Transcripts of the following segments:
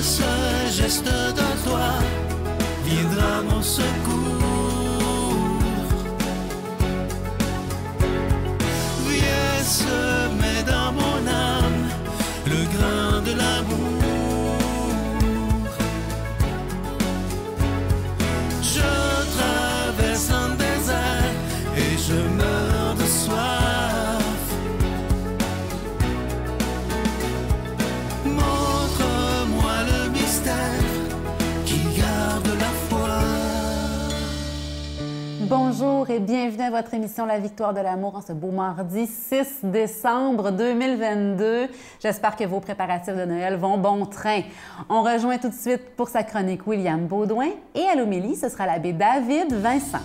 ce geste de toi viendra mon secours. Viens semer dans mon âme le grain de l'amour. Je traverse un désert et je meurs de soif. Montre-moi le mystère qui garde la foi. Bonjour et bienvenue à votre émission La Victoire de l'amour en ce beau mardi 6 décembre 2022. J'espère que vos préparatifs de Noël vont bon train. On rejoint tout de suite pour sa chronique William Baudouin et à l'homélie, ce sera l'abbé David Vincent.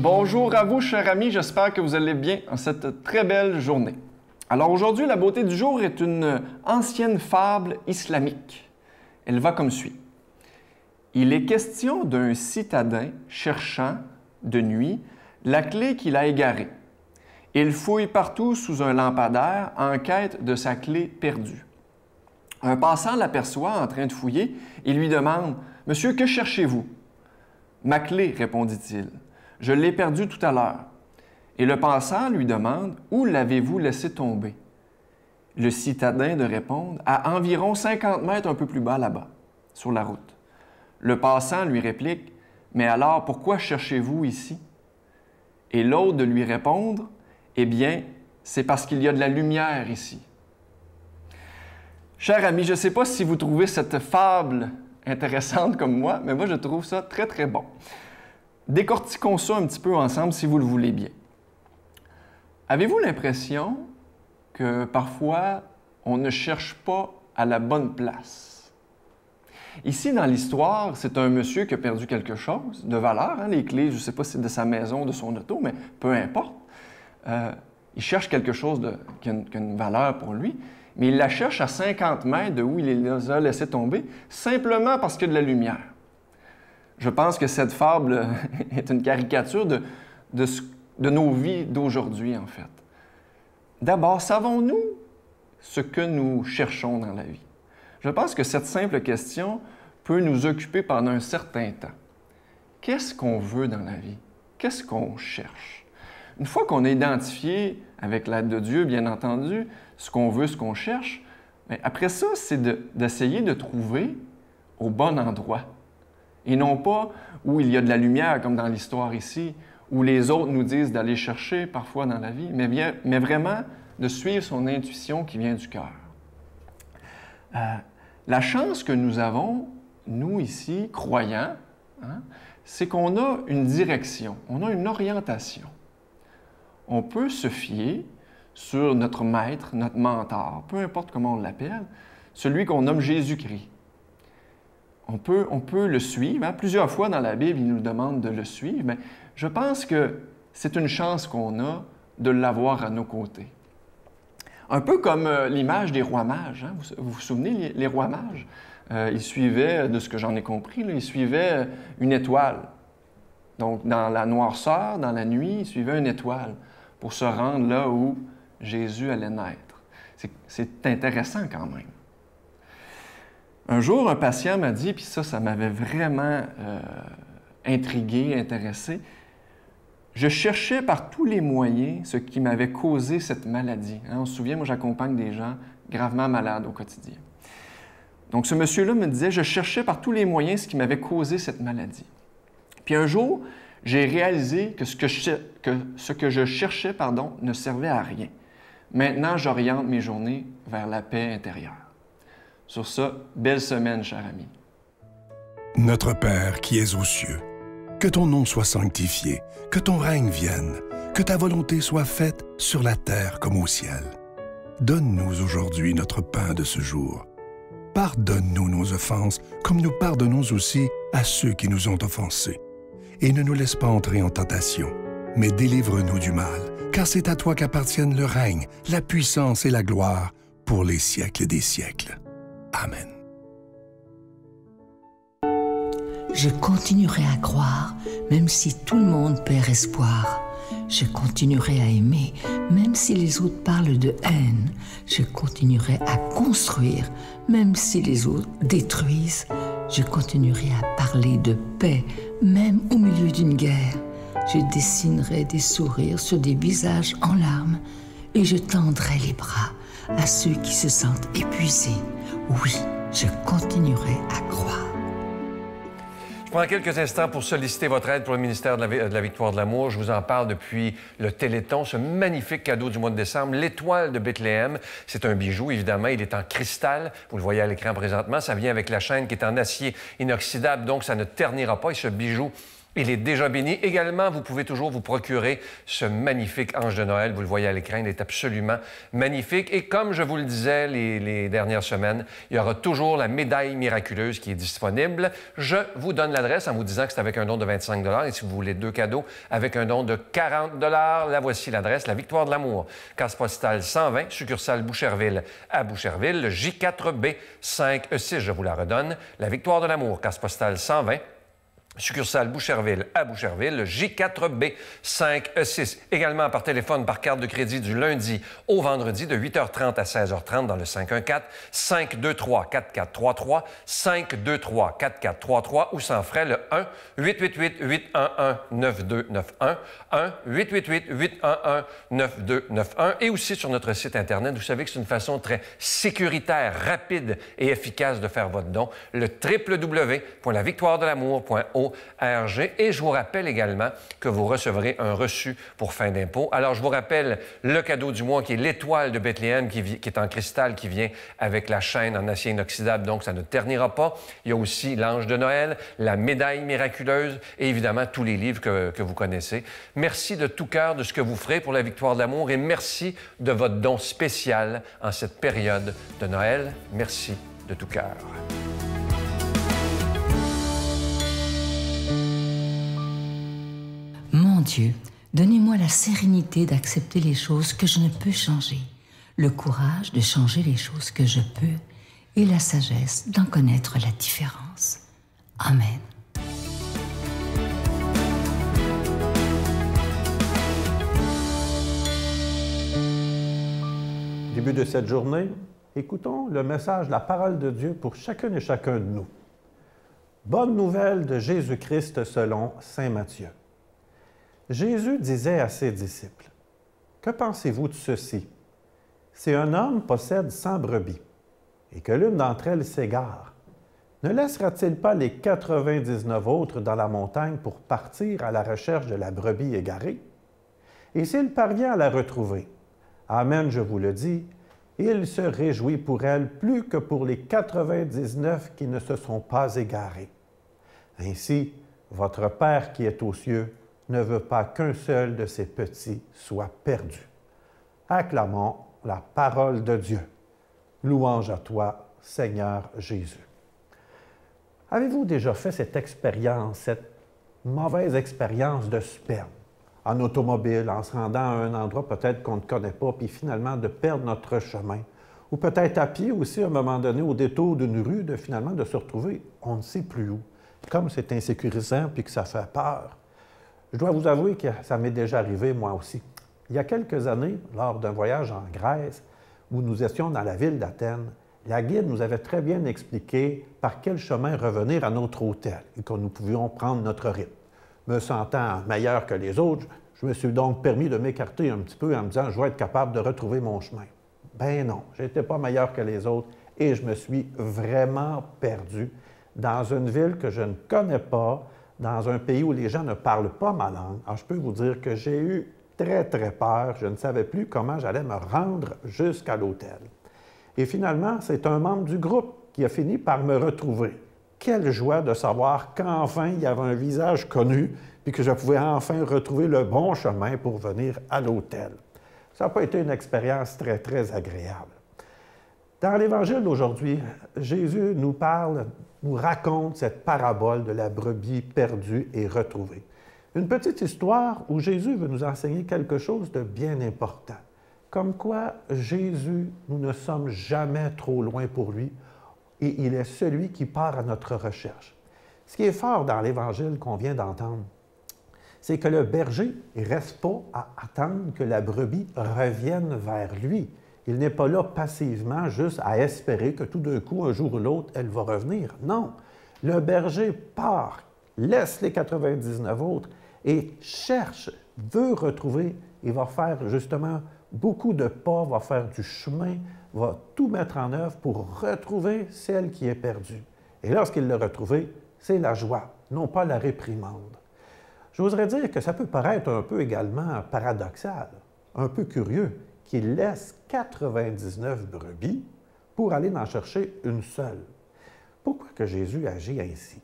Bonjour à vous, chers amis, j'espère que vous allez bien en cette très belle journée. Alors aujourd'hui, la beauté du jour est une ancienne fable islamique. Elle va comme suit. Il est question d'un citadin cherchant, de nuit, la clé qu'il a égarée. Il fouille partout sous un lampadaire en quête de sa clé perdue. Un passant l'aperçoit en train de fouiller et lui demande « Monsieur, que cherchez-vous? »« Ma clé, répondit-il. Je l'ai perdue tout à l'heure. » Et le passant lui demande « Où l'avez-vous laissé tomber? » Le citadin de répondre « À environ 50 mètres un peu plus bas là-bas, sur la route. » Le passant lui réplique « Mais alors, pourquoi cherchez-vous ici? » Et l'autre de lui répondre « Eh bien, c'est parce qu'il y a de la lumière ici. » Chers amis, je ne sais pas si vous trouvez cette fable intéressante comme moi, mais moi je trouve ça très très bon. Décortiquons ça un petit peu ensemble si vous le voulez bien. Avez-vous l'impression que parfois, on ne cherche pas à la bonne place? Ici, dans l'histoire, c'est un monsieur qui a perdu quelque chose de valeur, hein, les clés, je ne sais pas si c'est de sa maison, de son auto, mais peu importe. Il cherche quelque chose qui a une valeur pour lui, mais il la cherche à 50 mètres de où il les a laissés tomber, simplement parce qu'il y a de la lumière. Je pense que cette fable est une caricature de nos vies d'aujourd'hui, en fait. D'abord, savons-nous ce que nous cherchons dans la vie? Je pense que cette simple question peut nous occuper pendant un certain temps. Qu'est-ce qu'on veut dans la vie? Qu'est-ce qu'on cherche? Une fois qu'on a identifié, avec l'aide de Dieu, bien entendu, ce qu'on veut, ce qu'on cherche, bien, après ça, c'est d'essayer de trouver au bon endroit. Et non pas où il y a de la lumière, comme dans l'histoire ici, où les autres nous disent d'aller chercher parfois dans la vie, mais vraiment de suivre son intuition qui vient du cœur. La chance que nous avons, nous ici, croyants, hein, c'est qu'on a une direction, on a une orientation. On peut se fier sur notre maître, notre mentor, peu importe comment on l'appelle, celui qu'on nomme Jésus-Christ. On peut le suivre. Hein? Plusieurs fois dans la Bible, il nous demande de le suivre. Mais je pense que c'est une chance qu'on a de l'avoir à nos côtés. Un peu comme l'image des rois mages. Hein? Vous vous souvenez, les rois mages? Ils suivaient, de ce que j'en ai compris, là, ils suivaient une étoile. Donc, dans la noirceur, dans la nuit, ils suivaient une étoile pour se rendre là où Jésus allait naître. C'est intéressant quand même. Un jour, un patient m'a dit, puis ça m'avait vraiment intrigué, intéressé, je cherchais par tous les moyens ce qui m'avait causé cette maladie. Hein, on se souvient, moi j'accompagne des gens gravement malades au quotidien. Donc ce monsieur-là me disait, je cherchais par tous les moyens ce qui m'avait causé cette maladie. Puis un jour, j'ai réalisé que ce que je cherchais ne servait à rien. Maintenant, j'oriente mes journées vers la paix intérieure. Sur ça, belle semaine, cher ami. Notre Père qui es aux cieux, que ton nom soit sanctifié, que ton règne vienne, que ta volonté soit faite sur la terre comme au ciel. Donne-nous aujourd'hui notre pain de ce jour. Pardonne-nous nos offenses, comme nous pardonnons aussi à ceux qui nous ont offensés. Et ne nous laisse pas entrer en tentation, mais délivre-nous du mal, car c'est à toi qu'appartiennent le règne, la puissance et la gloire pour les siècles des siècles. Amen. Je continuerai à croire, même si tout le monde perd espoir. Je continuerai à aimer, même si les autres parlent de haine. Je continuerai à construire, même si les autres détruisent. Je continuerai à parler de paix, même au milieu d'une guerre. Je dessinerai des sourires sur des visages en larmes et je tendrai les bras à ceux qui se sentent épuisés. Oui, je continuerai à croire. Je prends quelques instants pour solliciter votre aide pour le ministère de la Victoire de l'Amour. Je vous en parle depuis le Téléthon, ce magnifique cadeau du mois de décembre, l'étoile de Bethléem. C'est un bijou, évidemment. Il est en cristal. Vous le voyez à l'écran présentement. Ça vient avec la chaîne qui est en acier inoxydable, donc ça ne ternira pas. Et ce bijou, il est déjà béni. Également, vous pouvez toujours vous procurer ce magnifique ange de Noël. Vous le voyez à l'écran, il est absolument magnifique. Et comme je vous le disais les dernières semaines, il y aura toujours la médaille miraculeuse qui est disponible. Je vous donne l'adresse en vous disant que c'est avec un don de 25 $ et si vous voulez 2 cadeaux avec un don de 40 $, la voici l'adresse, la Victoire de l'Amour, case postale 120, succursale Boucherville à Boucherville, le J4B 5E6, je vous la redonne, la Victoire de l'Amour, case postale 120, succursale Boucherville à Boucherville, le J4B 5E6. Également par téléphone, par carte de crédit du lundi au vendredi de 8h30 à 16h30 dans le 514-523-4433, 523-4433 ou sans frais le 1-888-811-9291, 1-888-811-9291 et aussi sur notre site Internet. Vous savez que c'est une façon très sécuritaire, rapide et efficace de faire votre don, le www.lavictoiredelamour.org. Et je vous rappelle également que vous recevrez un reçu pour fin d'impôt. Alors, je vous rappelle le cadeau du mois qui est l'étoile de Bethléem qui est en cristal, qui vient avec la chaîne en acier inoxydable, donc ça ne ternira pas. Il y a aussi l'ange de Noël, la médaille miraculeuse et évidemment tous les livres que vous connaissez. Merci de tout cœur de ce que vous ferez pour la Victoire de l'Amour et merci de votre don spécial en cette période de Noël. Merci de tout cœur. Mon Dieu, donnez-moi la sérénité d'accepter les choses que je ne peux changer, le courage de changer les choses que je peux et la sagesse d'en connaître la différence. Amen. Au début de cette journée, écoutons le message de la parole de Dieu pour chacune et chacun de nous. Bonne nouvelle de Jésus-Christ selon saint Matthieu. Jésus disait à ses disciples, « Que pensez-vous de ceci? Si un homme possède 100 brebis et que l'une d'entre elles s'égare, ne laissera-t-il pas les 99 autres dans la montagne pour partir à la recherche de la brebis égarée? Et s'il parvient à la retrouver, amen, je vous le dis, il se réjouit pour elle plus que pour les 99 qui ne se sont pas égarés. Ainsi, votre Père qui est aux cieux ne veut pas qu'un seul de ses petits soit perdu. » Acclamons la parole de Dieu. Louange à toi, Seigneur Jésus. Avez-vous déjà fait cette expérience, cette mauvaise expérience de sperme? En automobile, en se rendant à un endroit peut-être qu'on ne connaît pas, puis finalement de perdre notre chemin. Ou peut-être à pied aussi, à un moment donné, au détour d'une rue, de se retrouver, on ne sait plus où. Comme c'est insécurisant, puis que ça fait peur. Je dois vous avouer que ça m'est déjà arrivé, moi aussi. Il y a quelques années, lors d'un voyage en Grèce, où nous étions dans la ville d'Athènes, la guide nous avait très bien expliqué par quel chemin revenir à notre hôtel et que nous pouvions prendre notre rythme. Me sentant meilleur que les autres, je me suis donc permis de m'écarter un petit peu en me disant « je vais être capable de retrouver mon chemin ». Ben non, je n'étais pas meilleur que les autres et je me suis vraiment perdu dans une ville que je ne connais pas, dans un pays où les gens ne parlent pas ma langue. Alors, je peux vous dire que j'ai eu très, très peur. Je ne savais plus comment j'allais me rendre jusqu'à l'hôtel. Et finalement, c'est un membre du groupe qui a fini par me retrouver. Quelle joie de savoir qu'enfin, il y avait un visage connu puis que je pouvais enfin retrouver le bon chemin pour venir à l'hôtel. Ça n'a pas été une expérience très, très agréable. Dans l'Évangile d'aujourd'hui, Jésus nous parle, nous raconte cette parabole de la brebis perdue et retrouvée. Une petite histoire où Jésus veut nous enseigner quelque chose de bien important. Comme quoi, Jésus, nous ne sommes jamais trop loin pour lui et il est celui qui part à notre recherche. Ce qui est fort dans l'Évangile qu'on vient d'entendre, c'est que le berger ne reste pas à attendre que la brebis revienne vers lui. Il n'est pas là passivement, juste à espérer que tout d'un coup, un jour ou l'autre, elle va revenir. Non, le berger part, laisse les 99 autres et cherche, veut retrouver, il va faire justement beaucoup de pas, va faire du chemin, va tout mettre en œuvre pour retrouver celle qui est perdue. Et lorsqu'il l'a retrouvée, c'est la joie, non pas la réprimande. J'oserais dire que ça peut paraître un peu également paradoxal, un peu curieux, qu'il laisse 99 brebis pour aller en chercher une seule. Pourquoi que Jésus agit ainsi?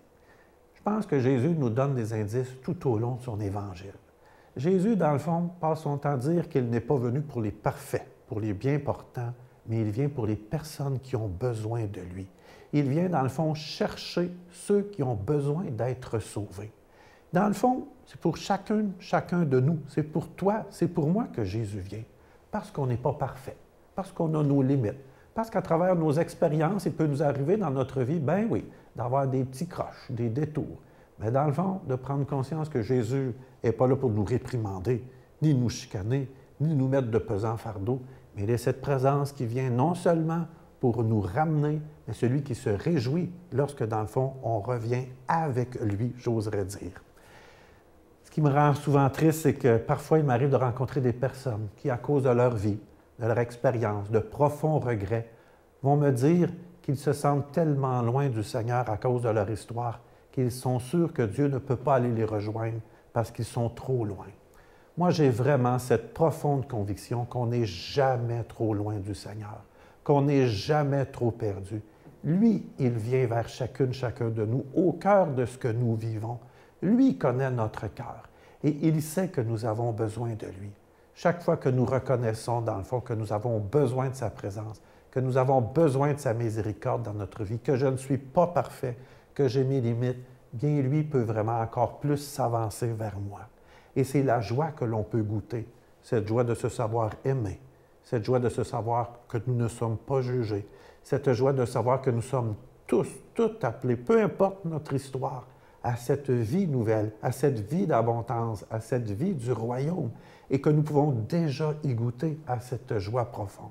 Je pense que Jésus nous donne des indices tout au long de son évangile. Jésus, dans le fond, passe son temps à dire qu'il n'est pas venu pour les parfaits, pour les bien portants, mais il vient pour les personnes qui ont besoin de lui. Il vient, dans le fond, chercher ceux qui ont besoin d'être sauvés. Dans le fond, c'est pour chacun de nous. C'est pour toi, c'est pour moi que Jésus vient. Parce qu'on n'est pas parfait, parce qu'on a nos limites, parce qu'à travers nos expériences, il peut nous arriver dans notre vie, ben oui, d'avoir des petits croches, des détours. Mais dans le fond, de prendre conscience que Jésus n'est pas là pour nous réprimander, ni nous chicaner, ni nous mettre de pesants fardeaux, mais il est cette présence qui vient non seulement pour nous ramener, mais celui qui se réjouit lorsque, dans le fond, on revient avec lui, j'oserais dire. Ce qui me rend souvent triste, c'est que parfois, il m'arrive de rencontrer des personnes qui, à cause de leur vie, de leur expérience, de profonds regrets, vont me dire qu'ils se sentent tellement loin du Seigneur à cause de leur histoire qu'ils sont sûrs que Dieu ne peut pas aller les rejoindre parce qu'ils sont trop loin. Moi, j'ai vraiment cette profonde conviction qu'on n'est jamais trop loin du Seigneur, qu'on n'est jamais trop perdu. Lui, il vient vers chacun de nous, au cœur de ce que nous vivons. Lui connaît notre cœur et il sait que nous avons besoin de lui. Chaque fois que nous reconnaissons, dans le fond, que nous avons besoin de sa présence, que nous avons besoin de sa miséricorde dans notre vie, que je ne suis pas parfait, que j'ai mes limites, bien lui peut vraiment encore plus s'avancer vers moi. Et c'est la joie que l'on peut goûter, cette joie de se savoir aimer, cette joie de se savoir que nous ne sommes pas jugés, cette joie de savoir que nous sommes tous appelés, peu importe notre histoire, à cette vie nouvelle, à cette vie d'abondance, à cette vie du royaume, et que nous pouvons déjà y goûter à cette joie profonde.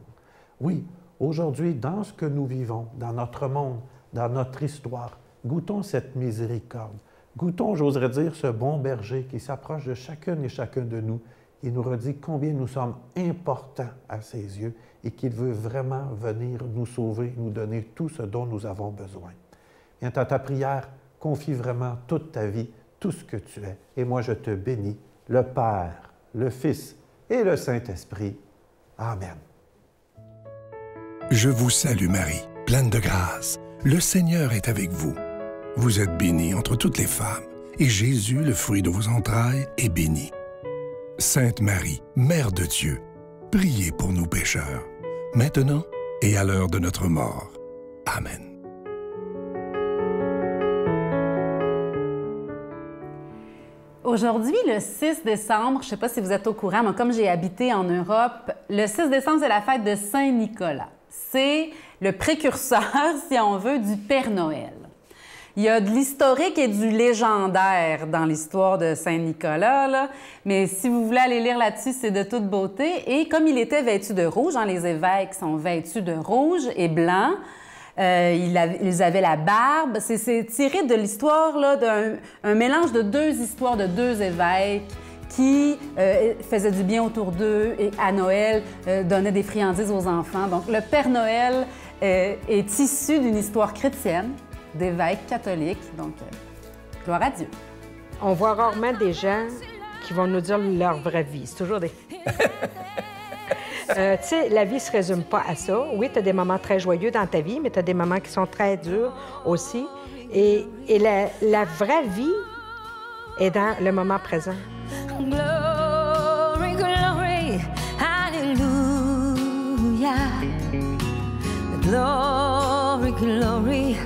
Oui, aujourd'hui, dans ce que nous vivons, dans notre monde, dans notre histoire, goûtons cette miséricorde. Goûtons, j'oserais dire, ce bon berger qui s'approche de chacune et chacun de nous et nous redit combien nous sommes importants à ses yeux et qu'il veut vraiment venir nous sauver, nous donner tout ce dont nous avons besoin. Viens à ta prière, confie vraiment toute ta vie, tout ce que tu es. Et moi, je te bénis, le Père, le Fils et le Saint-Esprit. Amen. Je vous salue Marie, pleine de grâce. Le Seigneur est avec vous. Vous êtes bénie entre toutes les femmes, et Jésus, le fruit de vos entrailles, est béni. Sainte Marie, Mère de Dieu, priez pour nous pécheurs, maintenant et à l'heure de notre mort. Amen. Aujourd'hui, le 6 décembre, je ne sais pas si vous êtes au courant, mais comme j'ai habité en Europe, le 6 décembre, c'est la fête de Saint-Nicolas. C'est le précurseur, si on veut, du Père Noël. Il y a de l'historique et du légendaire dans l'histoire de Saint-Nicolas, là. Mais si vous voulez aller lire là-dessus, c'est de toute beauté. Et comme il était vêtu de rouge, hein, les évêques sont vêtus de rouge et blanc, ils avaient la barbe. C'est tiré de l'histoire d'un mélange de deux histoires de deux évêques qui faisaient du bien autour d'eux et à Noël donnaient des friandises aux enfants. Donc le Père Noël est issu d'une histoire chrétienne, d'évêques catholiques, donc gloire à Dieu. On voit rarement des gens qui vont nous dire leur vraie vie. C'est toujours des... tu sais, la vie ne se résume pas à ça. Oui, tu as des moments très joyeux dans ta vie, mais tu as des moments qui sont très durs aussi. Et la vraie vie est dans le moment présent. Glory, glory, hallelujah. Glory, glory.